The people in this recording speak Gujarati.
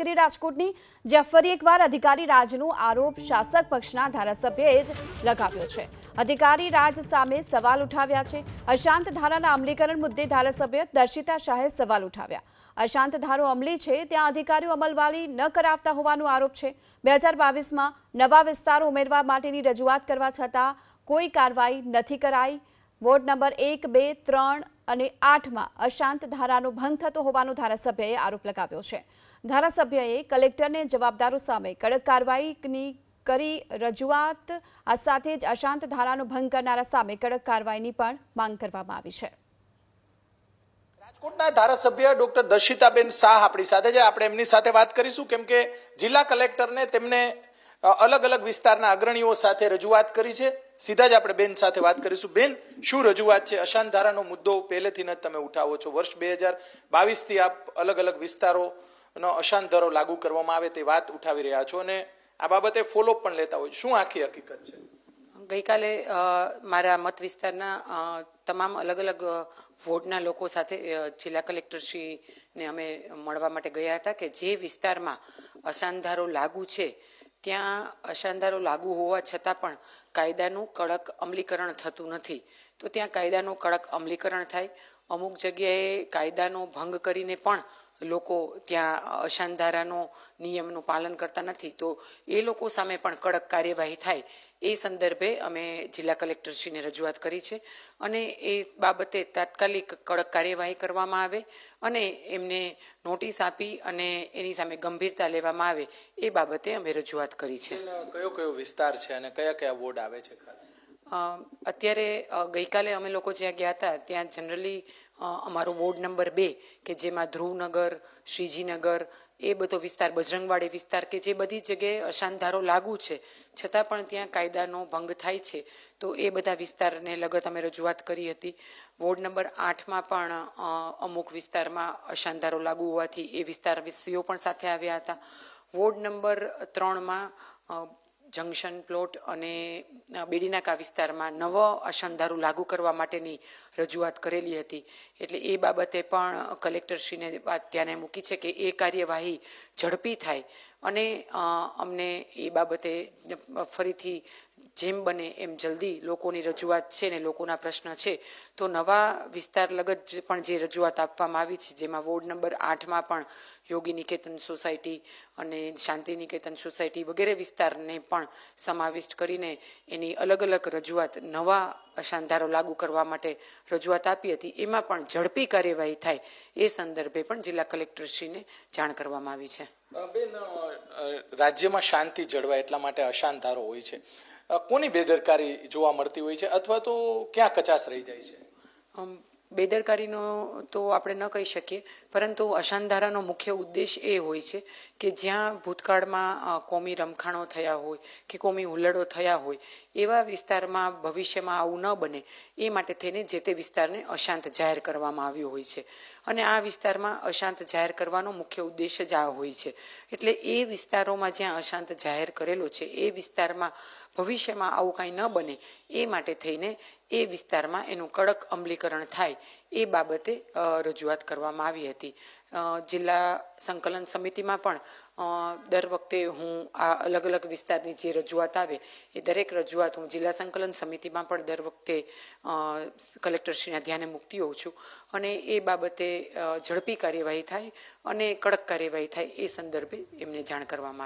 કરીએ રાજકોટની, જ્યાં ફરી એકવાર અધિકારી રાજનો આરોપ શાસક પક્ષના ધારાસભ્યએ જ લગાવ્યો છે। અધિકારી રાજ સામે સવાલ ઉઠાવ્યા છે। અશાંત ધારાના અમલીકરણ મુદ્દે ધારાસભ્ય દર્શિતા શાહે સવાલ ઉઠાવ્યા। અશાંત ધારો અમલી છે ત્યાં અધિકારીઓ અમલવારી ન કરાવતા હોવાનો આરોપ છે। 2022માં નવા વિસ્તારો ઉમેરવા માટેની રજૂઆત કરવા છતાં કોઈ કાર્યવાહી નથી કરાઈ। વોર્ડ નંબર 1, 2, 3 અને 8માં અશાંત ધારાનો ભંગ થતો હોવાનો ધારાસભ્યએ આરોપ લગાવ્યો છે। ધારાસભ્યએ કલેક્ટરને જવાબદારો સામે કડક કાર્યવાહીની કરી રજૂઆત। આ સાથે જ અશાંત ધારાનો ભંગ કરનારા સામે કડક કાર્યવાહીની પણ માંગ કરવામાં આવી છે। રાજકોટના ધારાસભ્ય ડોક્ટર દર્શિતાબેન શાહ આપણી સાથે છે। આપણે એમની સાથે વાત કરીશું કેમ કે જિલ્લા કલેક્ટરને તેમને અલગ અલગ વિસ્તારના અગ્રણીઓ સાથે રજૂઆત કરી છે। સીધા જ આપણે બેન સાથે વાત કરીશું। બેન, શું રજૂઆત છે? અશાંત ધારાનો મુદ્દો પહેલેથી જ તમે ઉઠાવો છો। વર્ષ 2022થી આપ અલગ અલગ વિસ્તારોનો અશાંત ધારો લાગુ કરવામાં આવે તે વાત ઉઠાવી રહ્યા છો અને આ બાબતે ફોલોઅપ પણ લેતા હોય। શું આખી હકીકત છે? ગઈકાલે મારા મત વિસ્તારના તમામ અલગ અલગ વોર્ડના લોકો સાથે જિલ્લા કલેક્ટરશ્રીને અમે મળવા માટે ગયા હતા કે જે વિસ્તારમાં અશાંત ધારો લાગુ છે ત્યાં અશાંત ધારો લાગુ હોવા છતાં પણ કાયદાનું કડક અમલીકરણ થતું નથી, તો ત્યાં કાયદાનું કડક અમલીકરણ થાય। અમુક જગ્યાએ કાયદાનો ભંગ કરીને પણ લોકો ત્યાં અશાંત ધારાનો નિયમનું પાલન કરતા નથી, તો એ લોકો સામે પણ કડક કાર્યવાહી થાય એ સંદર્ભે અમે જિલ્લા કલેક્ટરશ્રીને રજૂઆત કરી છે અને એ બાબતે તાત્કાલિક કડક કાર્યવાહી કરવામાં આવે અને એમને નોટિસ આપી અને એની સામે ગંભીરતા લેવામાં આવે એ બાબતે અમે રજૂઆત કરી છે। કયો કયો વિસ્તાર છે અને કયા કયા વોર્ડ આવે છે ખાસ? અત્યારે ગઈકાલે અમે લોકો જ્યાં ગયા હતા ત્યાં જનરલી અમારો વોર્ડ નંબર 2 કે જેમાં ધ્રુવનગર, શ્રીજીનગર, એ બધો વિસ્તાર, બજરંગવાડી વિસ્તાર કે જે બધી જગ્યાએ અશાંત ધારો લાગુ છે છતાં પણ ત્યાં કાયદાનો ભંગ થાય છે, તો એ બધા વિસ્તારને લગત અમે રજૂઆત કરી હતી। વોર્ડ નંબર 8માં પણ અમુક વિસ્તારમાં અશાંત ધારો લાગુ હોવાથી એ વિસ્તારવાસીઓ પણ સાથે આવ્યા હતા। વોર્ડ નંબર 3માં જંકશન પ્લોટ અને બેડીનાકા વિસ્તારમાં નવો અશાંત ધારો લાગુ કરવા માટેની રજૂઆત કરેલી હતી, એટલે એ બાબતે પણ કલેક્ટરશ્રીને વાત ધ્યાને મૂકી છે કે એ કાર્યવાહી ઝડપી થાય અને અમને એ બાબતે ફરીથી જેમ બને એમ જલ્દી લોકોની રજૂઆત છે ને લોકોના પ્રશ્ન છે તો નવા વિસ્તાર લગત પણ જે રજૂઆત આપવામાં આવી છે જેમાં વોર્ડ નંબર 8માં પણ યોગી નિકેતન સોસાયટી અને શાંતિ નિકેતન સોસાયટી વગેરે વિસ્તારને પણ સમાવિષ્ટ કરીને એની અલગ અલગ રજૂઆત નવા અશાંત ધારો લાગુ કરવા માટે રજૂઆત આપી હતી, એમાં પણ ઝડપી કાર્યવાહી થાય એ સંદર્ભે પણ જિલ્લા કલેક્ટરશ્રીને જાણ કરવામાં આવી છે। બેન, રાજ્યમાં શાંતિ જળવાય એટલા માટે અશાંત ધારો હોય છે, કોની બેદરકારી જોવા મળતી હોય છે અથવા તો ક્યાં કચાશ રહી જાય છે? બેદરકારીનો તો આપણે ન કહી શકીએ, પરંતુ અશાંત ધારાનો મુખ્ય ઉદ્દેશ એ હોય છે કે જ્યાં ભૂતકાળમાં કોમી રમખાણો થયા હોય કે કોમી હુલ્લડો થયા હોય એવા વિસ્તારમાં ભવિષ્યમાં આવું ન બને એ માટે થઈને જે તે વિસ્તારને અશાંત જાહેર કરવામાં આવ્યો હોય છે અને આ વિસ્તારમાં અશાંત જાહેર કરવાનો મુખ્ય ઉદ્દેશ જ આ હોય છે। એટલે એ વિસ્તારોમાં જ્યાં અશાંત જાહેર કરેલો છે એ વિસ્તારમાં ભવિષ્યમાં આવું કાંઈ ન બને એ માટે થઈને એ વિસ્તારમાં એનું કડક અમલીકરણ થાય એ બાબતે રજૂઆત કરવામાં આવી હતી। જિલ્લા સંકલન સમિતિમાં પણ દર વખતે હું આ અલગ અલગ વિસ્તારની જે રજૂઆત આવે એ દરેક રજૂઆત હું જિલ્લા સંકલન સમિતિમાં પણ દર વખતે કલેક્ટરશ્રીના ધ્યાને મૂકતી હોઉં છું અને એ બાબતે ઝડપી કાર્યવાહી થાય અને કડક કાર્યવાહી થાય એ સંદર્ભે એમને જાણ કરવામાં